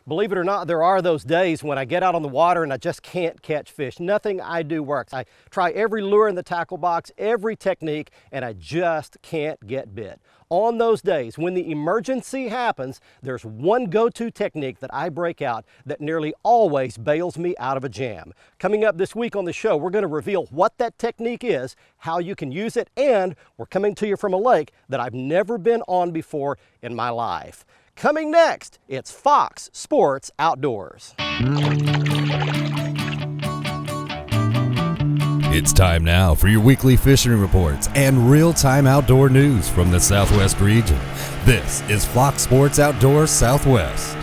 Believe it or not, there are those days when I get out on the water and I just can't catch fish. Nothing I do works. I try every lure in the tackle box, every technique, and I just can't get bit. On those days, when the emergency happens, there's one go-to technique that I break out that nearly always bails me out of a jam. Coming up this week on the show, we're going to reveal what that technique is, how you can use it, and we're coming to you from a lake that I've never been on before in my life. Coming next, it's Fox Sports Outdoors. It's time now for your weekly fishing reports and real-time outdoor news from the Southwest region. This is Fox Sports Outdoors Southwest.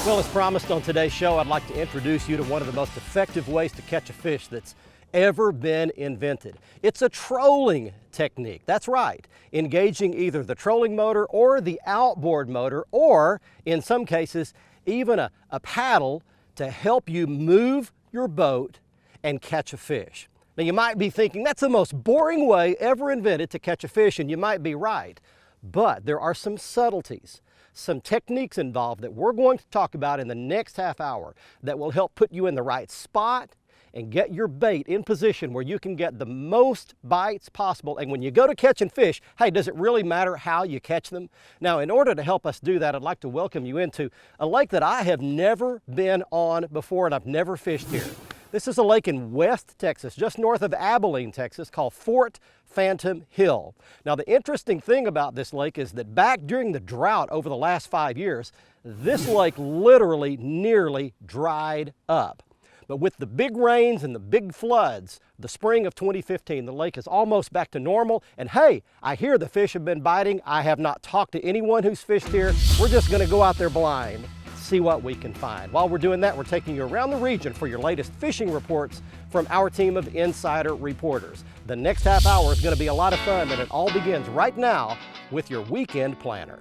Well, as promised on today's show, I'd like to introduce you to one of the most effective ways to catch a fish that's ever been invented. It's a trolling technique. That's right, engaging either the trolling motor or the outboard motor, or in some cases, even a paddle to help you move your boat and catch a fish. Now you might be thinking, that's the most boring way ever invented to catch a fish, and you might be right. But there are some subtleties, some techniques involved that we're going to talk about in the next half hour that will help put you in the right spot and get your bait in position where you can get the most bites possible. And when you go to catching fish, hey, does it really matter how you catch them? Now, in order to help us do that, I'd like to welcome you into a lake that I have never been on before, and I've never fished here. This is a lake in West Texas, just north of Abilene, Texas, called Fort Phantom Hill. Now, the interesting thing about this lake is that back during the drought over the last 5 years, this lake literally nearly dried up. But with the big rains and the big floods, the spring of 2015, the lake is almost back to normal. And hey, I hear the fish have been biting. I have not talked to anyone who's fished here. We're just gonna go out there blind, see what we can find. While we're doing that, we're taking you around the region for your latest fishing reports from our team of insider reporters. The next half hour is gonna be a lot of fun, and it all begins right now with your weekend planner.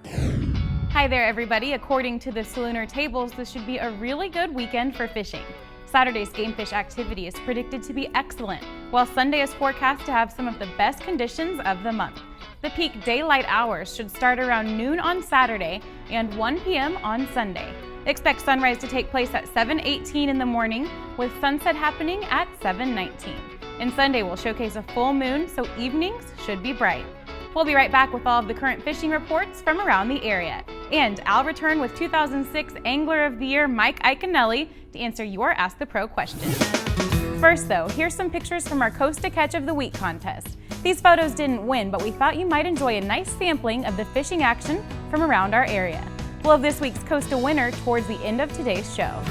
Hi there, everybody. According to the Salooner tables, this should be a really good weekend for fishing. Saturday's game fish activity is predicted to be excellent, while Sunday is forecast to have some of the best conditions of the month. The peak daylight hours should start around noon on Saturday and 1 p.m. on Sunday. Expect sunrise to take place at 7:18 in the morning, with sunset happening at 7:19. And Sunday will showcase a full moon, so evenings should be bright. We'll be right back with all of the current fishing reports from around the area. And I'll return with 2006 Angler of the Year Mike Iaconelli to answer your Ask the Pro questions. First though, here's some pictures from our Coast to Catch of the Week contest. These photos didn't win, but we thought you might enjoy a nice sampling of the fishing action from around our area. We'll have this week's Costa winner towards the end of today's show.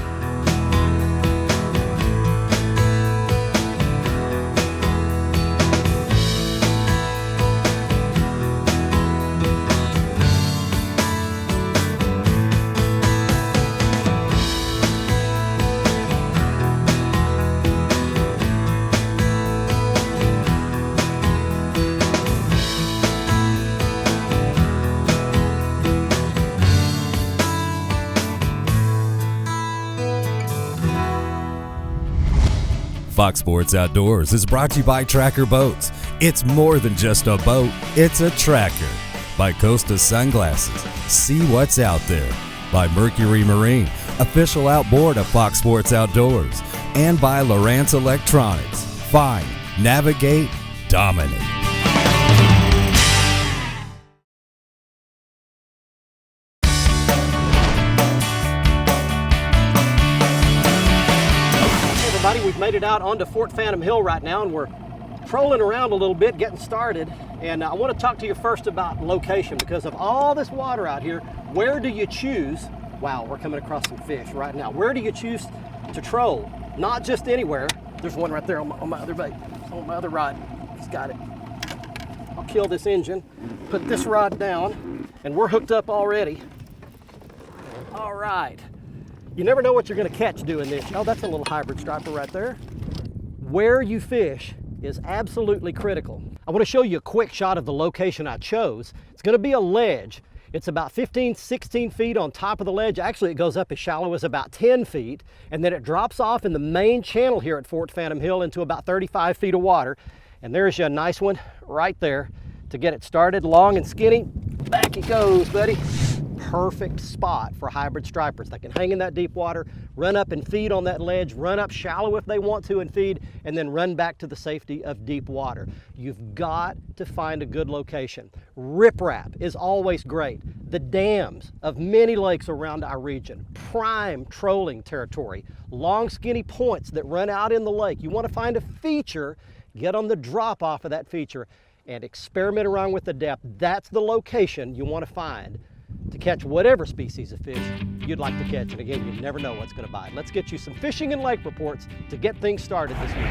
Fox Sports Outdoors is brought to you by Tracker Boats. It's more than just a boat, it's a tracker. By Costa Sunglasses, see what's out there. By Mercury Marine, official outboard of Fox Sports Outdoors. And by Lowrance Electronics. Find, navigate, dominate. We've made it out onto Fort Phantom Hill right now, and we're trolling around a little bit, getting started. And I want to talk to you first about location, because of all this water out here, where do you choose? Wow, we're coming across some fish right now. Where do you choose to troll? Not just anywhere. There's one right there on my other bait, on my other rod. He's got it. I'll kill this engine, put this rod down, and we're hooked up already. All right. You never know what you're going to catch doing this. Oh, that's a little hybrid striper right there. Where you fish is absolutely critical. I want to show you a quick shot of the location I chose. It's going to be a ledge. It's about 15, 16 feet on top of the ledge. Actually, it goes up as shallow as about 10 feet, and then it drops off in the main channel here at Fort Phantom Hill into about 35 feet of water. And there's you a nice one right there to get it started. Long and skinny. Back it goes, buddy. perfect spot for hybrid stripers. They can hang in that deep water, run up and feed on that ledge, run up shallow if they want to and feed, and then run back to the safety of deep water. You've got to find a good location. Riprap is always great. The dams of many lakes around our region, prime trolling territory, long skinny points that run out in the lake. You want to find a feature, get on the drop off of that feature and experiment around with the depth. That's the location you want to find to catch whatever species of fish you'd like to catch. And again, you never know what's going to bite. Let's get you some fishing and lake reports to get things started this week.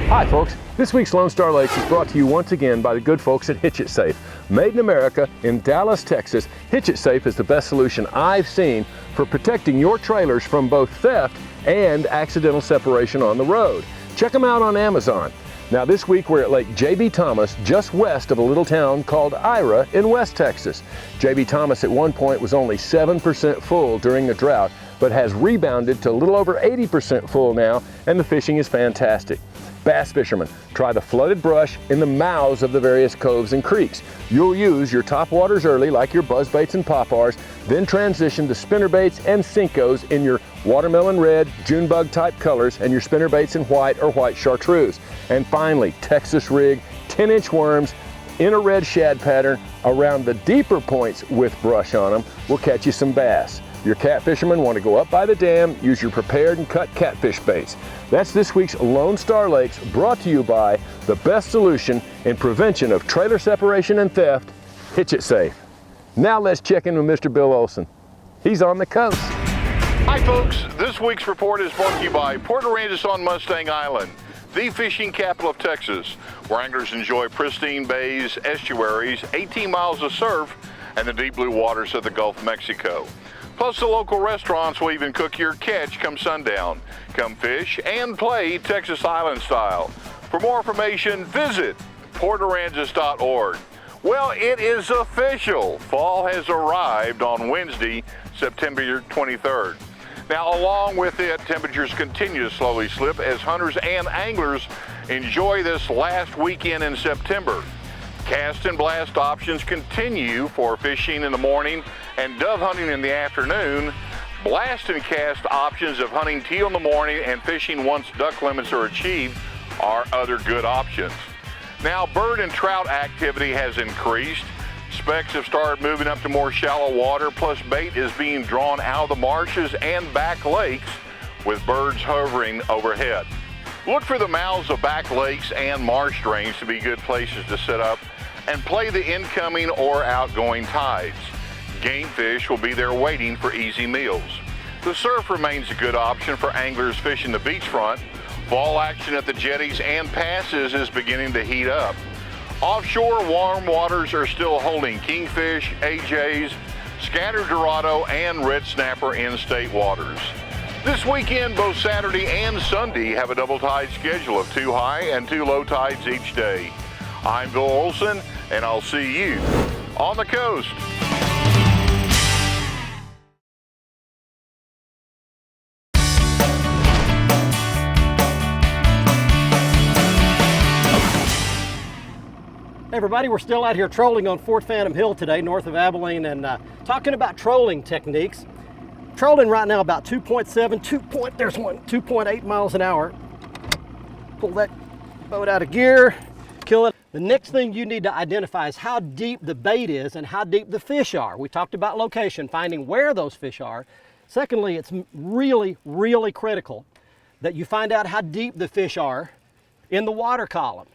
Hi folks, this week's Lone Star Lakes is brought to you once again by the good folks at Hitch It Safe. Made in America in Dallas, Texas, Hitch It Safe is the best solution I've seen for protecting your trailers from both theft and accidental separation on the road. Check them out on Amazon. Now this week we're at Lake J.B. Thomas, just west of a little town called Ira in West Texas. J.B. Thomas at one point was only 7% full during the drought, but has rebounded to a little over 80% full now, and the fishing is fantastic. Bass fishermen, try the flooded brush in the mouths of the various coves and creeks. You'll use your top waters early, like your buzzbaits and poppars, then transition to spinnerbaits and Senkos in your watermelon red, Junebug type colors, and your spinnerbaits in white or white chartreuse. And finally, Texas rig, 10-inch worms in a red shad pattern around the deeper points with brush on them will catch you some bass. Your cat fishermen want to go up by the dam, use your prepared and cut catfish baits. That's this week's Lone Star Lakes, brought to you by the best solution in prevention of trailer separation and theft, Hitch It Safe. Now let's check in with Mr. Bill Olson. He's on the coast. Hi folks, this week's report is brought to you by Port Aransas on Mustang Island, the fishing capital of Texas, where anglers enjoy pristine bays, estuaries, 18 miles of surf, and the deep blue waters of the Gulf of Mexico. Plus the local restaurants will even cook your catch come sundown. Come fish and play Texas Island style. For more information, visit portaransas.org. Well, it is official. Fall has arrived on Wednesday, September 23rd. Now, along with it, temperatures continue to slowly slip as hunters and anglers enjoy this last weekend in September. Cast and blast options continue for fishing in the morning and dove hunting in the afternoon. Blast and cast options of hunting teal in the morning and fishing once duck limits are achieved are other good options. Now, bird and trout activity has increased. Specks have started moving up to more shallow water, plus bait is being drawn out of the marshes and back lakes with birds hovering overhead. Look for the mouths of back lakes and marsh drains to be good places to set up and play the incoming or outgoing tides. Game fish will be there waiting for easy meals. The surf remains a good option for anglers fishing the beachfront. Fall action at the jetties and passes is beginning to heat up. Offshore, warm waters are still holding kingfish, AJs, scattered dorado, and red snapper in state waters. This weekend, both Saturday and Sunday have a double tide schedule of 2 high and 2 low tides each day. I'm Bill Olson, and I'll see you on the coast. Hey everybody, we're still out here trolling on Fort Phantom Hill today, north of Abilene, and talking about trolling techniques. Trolling right now about 2.8 miles an hour. Pull that boat out of gear, kill it. The next thing you need to identify is how deep the bait is and how deep the fish are. We talked about location, finding where those fish are. Secondly, it's really, really critical that you find out how deep the fish are in the water column.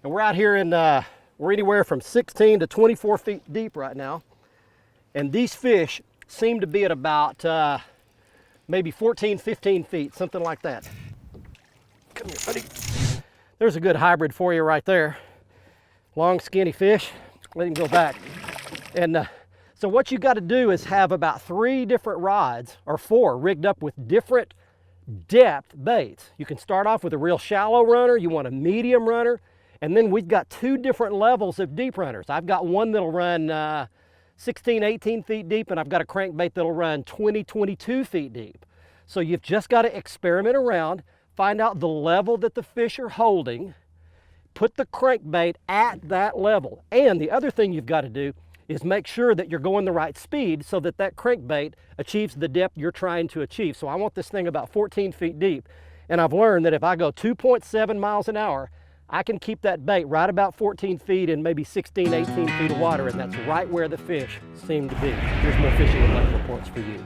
And we're out here in, we're anywhere from 16 to 24 feet deep right now. And these fish seem to be at about maybe 14, 15 feet, something like that. Come here, buddy. There's a good hybrid for you right there. Long, skinny fish. Let him go back. And so what you got to do is have about 3 different rods, or 4, rigged up with different depth baits. You can start off with a real shallow runner. You want a medium runner. And then we've got 2 different levels of deep runners. I've got one that'll run 16, 18 feet deep, and I've got a crankbait that'll run 20, 22 feet deep. So you've just got to experiment around, find out the level that the fish are holding, put the crankbait at that level. And the other thing you've got to do is make sure that you're going the right speed so that that crankbait achieves the depth you're trying to achieve. So I want this thing about 14 feet deep, and I've learned that if I go 2.7 miles an hour, I can keep that bait right about 14 feet in maybe 16, 18 feet of water, and that's right where the fish seem to be. Here's more fishing and lake reports for you.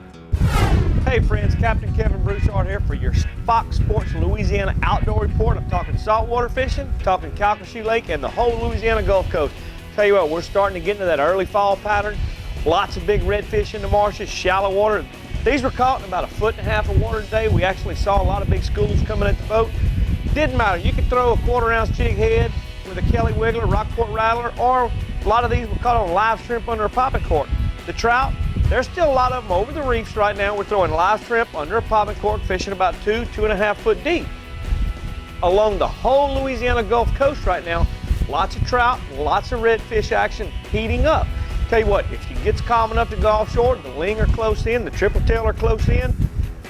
Hey friends, Captain Kevin Broussard here for your Fox Sports Louisiana Outdoor Report. I'm talking saltwater fishing, talking Calcasieu Lake and the whole Louisiana Gulf Coast. Tell you what, we're starting to get into that early fall pattern. Lots of big redfish in the marshes, shallow water. These were caught in about 1.5 feet of water today. We actually saw a lot of big schools coming at the boat. Didn't matter, you could throw a 1/4 ounce jig head with a Kelly Wiggler, Rockport Rattler, or a lot of these were caught on live shrimp under a popping cork. The trout, there's still a lot of them over the reefs right now. We're throwing live shrimp under a popping cork, fishing about 2.5 foot deep. Along the whole Louisiana Gulf Coast right now, lots of trout, lots of redfish action heating up. Tell you what, if it gets calm enough to go offshore, the ling are close in, the triple tail are close in.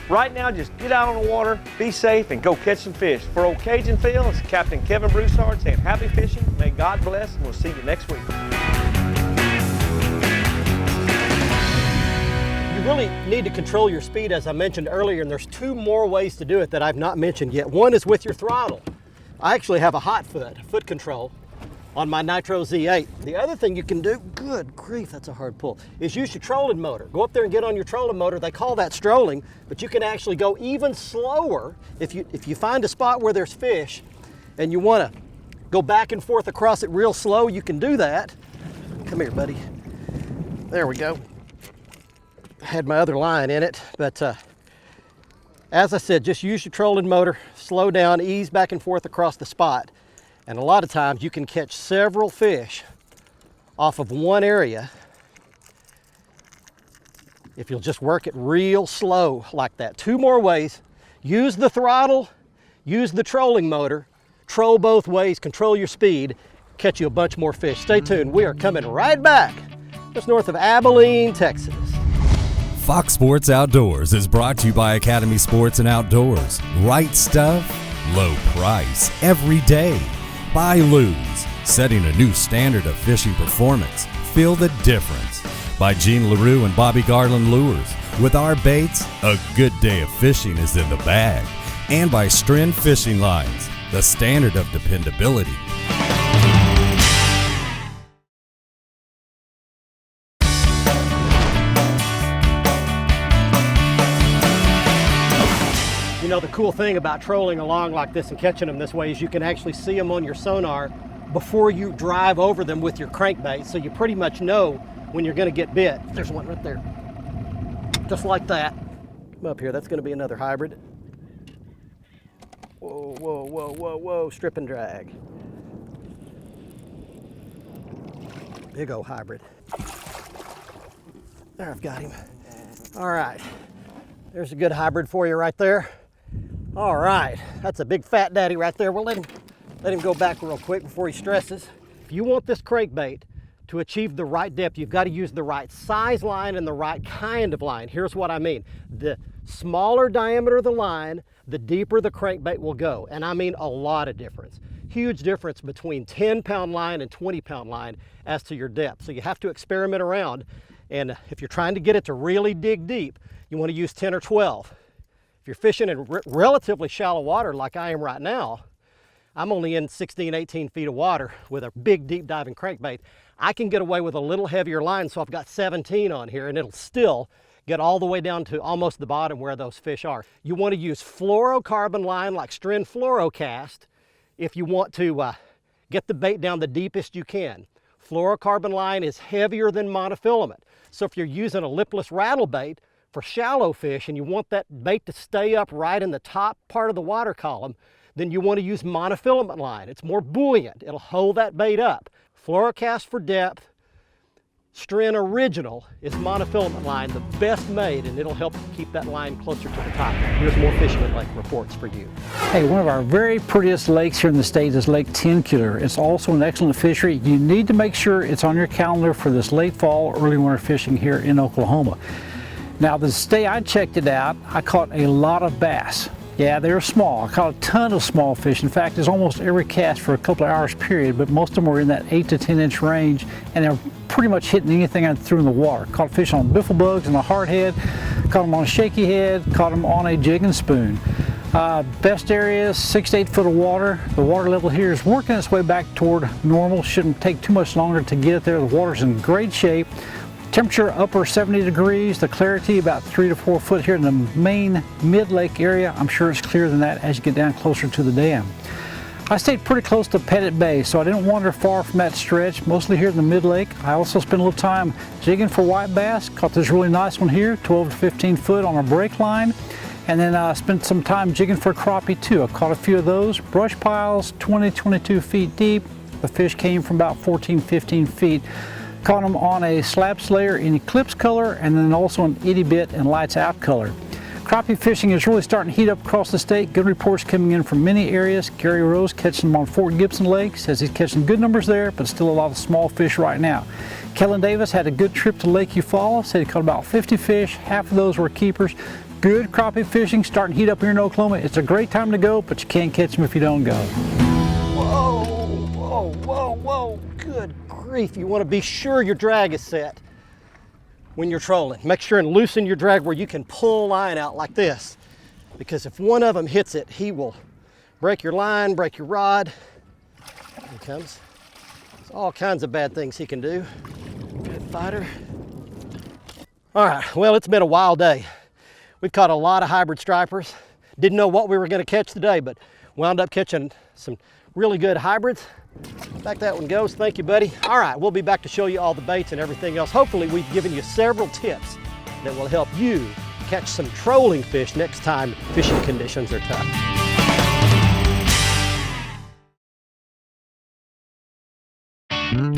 Right now, just get out on the water, be safe, and go catch some fish. For Old Cajun Phil, it's Captain Kevin Broussard saying happy fishing, may God bless, and we'll see you next week. You really need to control your speed, as I mentioned earlier, and there's 2 more ways to do it that I've not mentioned yet. One is with your throttle. I actually have a hot foot control on my Nitro Z8. The other thing you can do, good grief, that's a hard pull, is use your trolling motor. Go up there and get on your trolling motor. They call that strolling, but you can actually go even slower if you find a spot where there's fish and you want to go back and forth across it real slow, you can do that. Come here, buddy. There we go. I had my other line in it, but as I said, just use your trolling motor, slow down, ease back and forth across the spot. And a lot of times you can catch several fish off of one area if you'll just work it real slow like that. 2 more ways. Use the throttle, use the trolling motor, troll both ways, control your speed, catch you a bunch more fish. Stay tuned. We are coming right back just north of Abilene, Texas. Fox Sports Outdoors is brought to you by Academy Sports and Outdoors. Right stuff, low price, every day. By Lew's, setting a new standard of fishing performance. Feel the difference. By Gene LaRue and Bobby Garland Lures. With our baits, a good day of fishing is in the bag. And by Stren Fishing Lines, the standard of dependability. You know, the cool thing about trolling along like this and catching them this way is you can actually see them on your sonar before you drive over them with your crankbait, so you pretty much know when you're going to get bit. There's one right there. Just like that. Come up here, that's going to be another hybrid. Whoa, whoa, whoa, whoa, whoa, strip and drag. Big old hybrid. There, I've got him. All right, there's a good hybrid for you right there. All right, that's a big fat daddy right there. We'll let him go back real quick before he stresses. If you want this crankbait to achieve the right depth, you've got to use the right size line and the right kind of line. Here's what I mean. The smaller diameter the line, the deeper the crankbait will go. And I mean a lot of difference. Huge difference between 10-pound line and 20-pound line as to your depth. So you have to experiment around. And if you're trying to get it to really dig deep, you want to use 10 or 12. If you're fishing in relatively shallow water like I am right now, I'm only in 16, 18 feet of water with a big deep diving crankbait. I can get away with a little heavier line, so I've got 17 on here, and it'll still get all the way down to almost the bottom where those fish are. You want to use fluorocarbon line like Stren Fluorocast if you want to get the bait down the deepest you can. Fluorocarbon line is heavier than monofilament. So if you're using a lipless rattle bait for shallow fish and you want that bait to stay up right in the top part of the water column, then you want to use monofilament line. It's more buoyant. It'll hold that bait up. Fluorocast for depth. Stren Original is monofilament line, the best made, and it'll help keep that line closer to the top. Here's more fishing and lake reports for you. Hey, one of our very prettiest lakes here in the state is Lake Tentacular. It's also an excellent fishery. You need to make sure it's on your calendar for this late fall, early winter fishing here in Oklahoma. Now, this day I checked it out, I caught a lot of bass. Yeah, they're small. I caught a ton of small fish. In fact, there's almost every cast for a couple of hours period, but most of them were in that 8 to 10 inch range, and they're pretty much hitting anything I threw in the water. Caught fish on biffle bugs and a hardhead, caught them on a shaky head, caught them on a jig and spoon. Best areas, 6 to 8 foot of water. The water level here is working its way back toward normal. Shouldn't take too much longer to get it there. The water's in great shape. Temperature upper 70 degrees, the clarity about 3 to 4 foot here in the main mid-lake area. I'm sure it's clearer than that as you get down closer to the dam. I stayed pretty close to Pettit Bay, so I didn't wander far from that stretch, mostly here in the mid-lake. I also spent a little time jigging for white bass. Caught this really nice one here, 12 to 15 foot on a break line. And then I spent some time jigging for crappie too. I caught a few of those. Brush piles, 20, 22 feet deep. The fish came from about 14, 15 feet. Caught them on a slab slayer in eclipse color and then also an itty bit and lights out color. Crappie fishing is really starting to heat up across the state. Good reports coming in from many areas. Gary Rose catching them on Fort Gibson Lake. Says he's catching good numbers there, but still a lot of small fish right now. Kellen Davis had a good trip to Lake Eufaula. Said he caught about 50 fish. Half of those were keepers. Good crappie fishing, starting to heat up here in Oklahoma. It's a great time to go, but you can't catch them if you don't go. Whoa, whoa, whoa, whoa. Good grief. You want to be sure your drag is set when you're trolling. Make sure and loosen your drag where you can pull a line out like this. Because if one of them hits it, he will break your line, break your rod. Here he comes. There's all kinds of bad things he can do. Good fighter. All right, well, it's been a wild day. We've caught a lot of hybrid stripers. Didn't know what we were going to catch today, but wound up catching some really good hybrids. Back that one goes. Thank you, buddy. All right, we'll be back to show you all the baits and everything else. Hopefully, we've given you several tips that will help you catch some trolling fish next time fishing conditions are tough.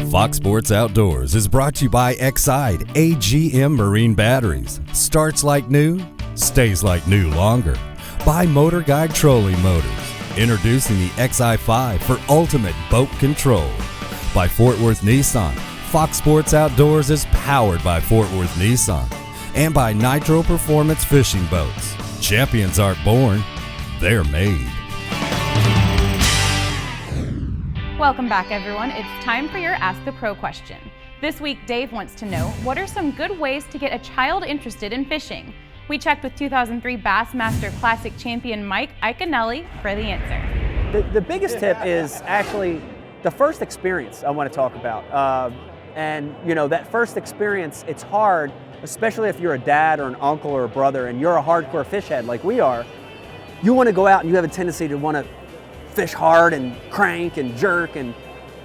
Fox Sports Outdoors is brought to you by Exide AGM Marine Batteries. Starts like new, stays like new longer. By Motor Guide Trolling Motors. Introducing the XI5 for ultimate boat control. By Fort Worth Nissan. Fox Sports Outdoors is powered by Fort Worth Nissan. And by Nitro Performance Fishing Boats. Champions aren't born, they're made. Welcome back, everyone. It's time for your Ask the Pro question. This week, Dave wants to know, what are some good ways to get a child interested in fishing? We checked with 2003 Bassmaster Classic champion Mike Iaconelli for the answer. The biggest tip is actually the first experience I want to talk about. And you know, that first experience, it's hard, especially if you're a dad or an uncle or a brother and you're a hardcore fish head like we are. You want to go out and you have a tendency to want to fish hard and crank and jerk,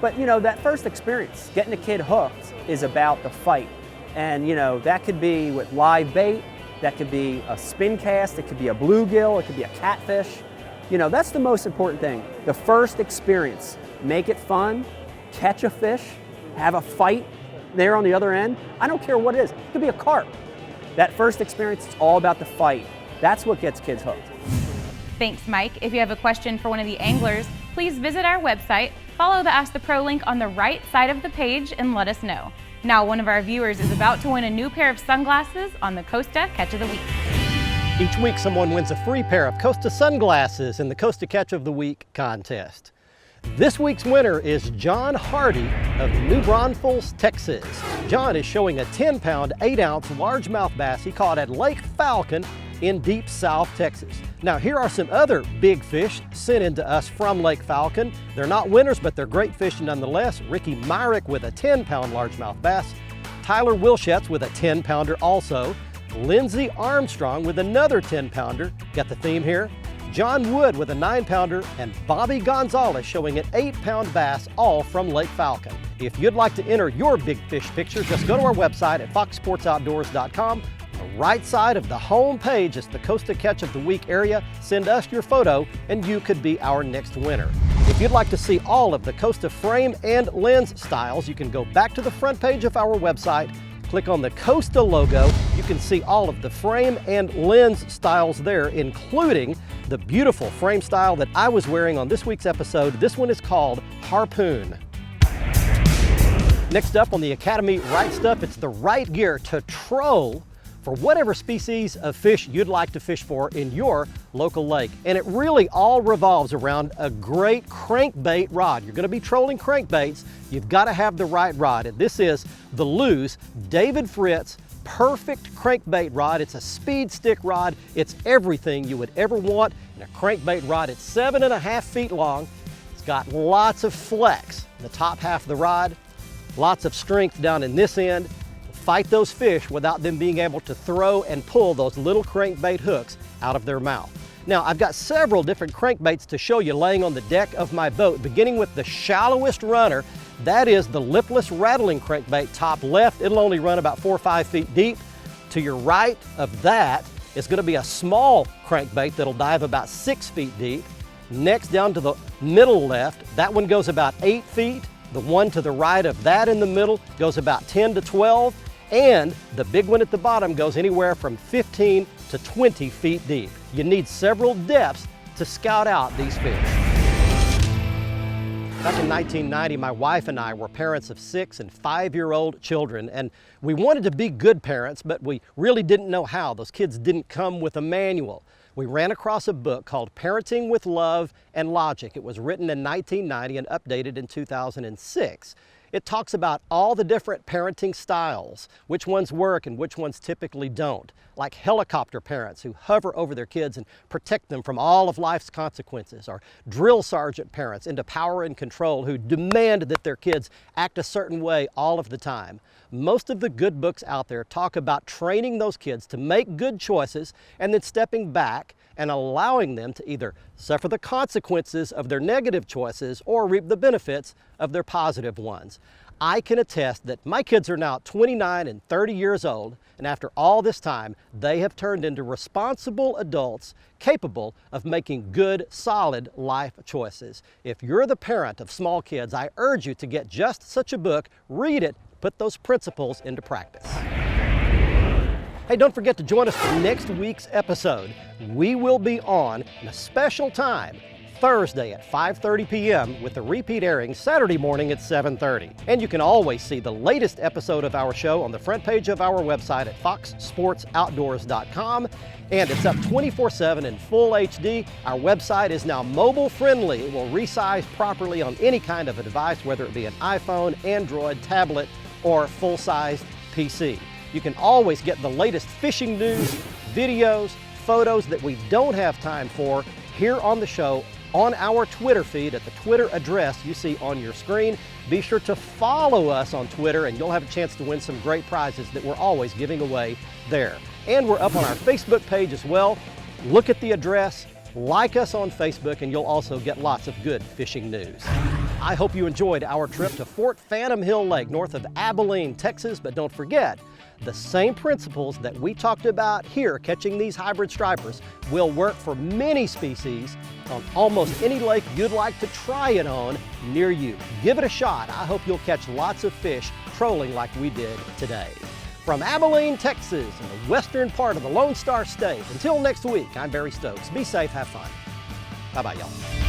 but you know, that first experience, getting a kid hooked, is about the fight. And you know, that could be with live bait, that could be a spin cast, it could be a bluegill, it could be a catfish. You know, that's the most important thing. The first experience, make it fun, catch a fish, have a fight there on the other end. I don't care what it is, it could be a carp. That first experience, it's all about the fight. That's what gets kids hooked. Thanks, Mike. If you have a question for one of the anglers, please visit our website, follow the Ask the Pro link on the right side of the page, and let us know. Now, one of our viewers is about to win a new pair of sunglasses on the Costa Catch of the Week. Each week, someone wins a free pair of Costa sunglasses in the Costa Catch of the Week contest. This week's winner is John Hardy of New Braunfels, Texas. John is showing a 10-pound, 8-ounce largemouth bass he caught at Lake Falcon in deep South Texas. Now, here are some other big fish sent in to us from Lake Falcon. They're not winners, but they're great fish nonetheless. Ricky Myrick with a 10-pound largemouth bass. Tyler Wilshetz with a 10-pounder also. Lindsey Armstrong with another 10-pounder. Got the theme here? John Wood with a 9-pounder, and Bobby Gonzalez showing an 8-pound bass, all from Lake Falcon. If you'd like to enter your big fish picture, just go to our website at foxsportsoutdoors.com. The right side of the home page is the Costa Catch of the Week area. Send us your photo and you could be our next winner. If you'd like to see all of the Costa frame and lens styles, you can go back to the front page of our website, click on the Costa logo. You can see all of the frame and lens styles there, including the beautiful frame style that I was wearing on this week's episode. This one is called Harpoon. Next up on the Academy Right Stuff, it's the right gear to troll for whatever species of fish you'd like to fish for in your local lake. And it really all revolves around a great crankbait rod. You're going to be trolling crankbaits, you've got to have the right rod. And this is the Lew's David Fritz Perfect Crankbait Rod. It's a speed stick rod. It's everything you would ever want in a crankbait rod. It's 7.5 feet long. It's got lots of flex in the top half of the rod, lots of strength down in this end. Fight those fish without them being able to throw and pull those little crankbait hooks out of their mouth. Now, I've got several different crankbaits to show you laying on the deck of my boat, beginning with the shallowest runner. That is the lipless rattling crankbait, top left. It'll only run about 4 or 5 feet deep. To your right of that is going to be a small crankbait that'll dive about 6 feet deep. Next, down to the middle left, that one goes about 8 feet. The one to the right of that in the middle goes about 10 to 12. And the big one at the bottom goes anywhere from 15 to 20 feet deep. You need several depths to scout out these fish. Back in 1990, my wife and I were parents of 6 and 5-year-old children, and we wanted to be good parents, but we really didn't know how. Those kids didn't come with a manual. We ran across a book called Parenting with Love and Logic. It was written in 1990 and updated in 2006. It talks about all the different parenting styles, which ones work and which ones typically don't, like helicopter parents who hover over their kids and protect them from all of life's consequences, or drill sergeant parents into power and control who demand that their kids act a certain way all of the time. Most of the good books out there talk about training those kids to make good choices and then stepping back and allowing them to either suffer the consequences of their negative choices or reap the benefits of their positive ones. I can attest that my kids are now 29 and 30 years old, and after all this time, they have turned into responsible adults capable of making good, solid life choices. If you're the parent of small kids, I urge you to get just such a book, read it, put those principles into practice. Hey, don't forget to join us for next week's episode. We will be on a special time, Thursday at 5:30 p.m. with the repeat airing Saturday morning at 7:30. And you can always see the latest episode of our show on the front page of our website at foxsportsoutdoors.com. And it's up 24/7 in full HD. Our website is now mobile friendly. It will resize properly on any kind of a device, whether it be an iPhone, Android, tablet, or full-size PC. You can always get the latest fishing news, videos, photos that we don't have time for here on the show on our Twitter feed at the Twitter address you see on your screen. Be sure to follow us on Twitter and you'll have a chance to win some great prizes that we're always giving away there. And we're up on our Facebook page as well. Look at the address, like us on Facebook, and you'll also get lots of good fishing news. I hope you enjoyed our trip to Fort Phantom Hill Lake north of Abilene, Texas, but don't forget, the same principles that we talked about here catching these hybrid stripers will work for many species on almost any lake you'd like to try it on near you. Give it a shot. I hope you'll catch lots of fish trolling like we did today. From Abilene, Texas, in the western part of the Lone Star State, until next week, I'm Barry Stokes. Be safe, have fun. Bye-bye, y'all.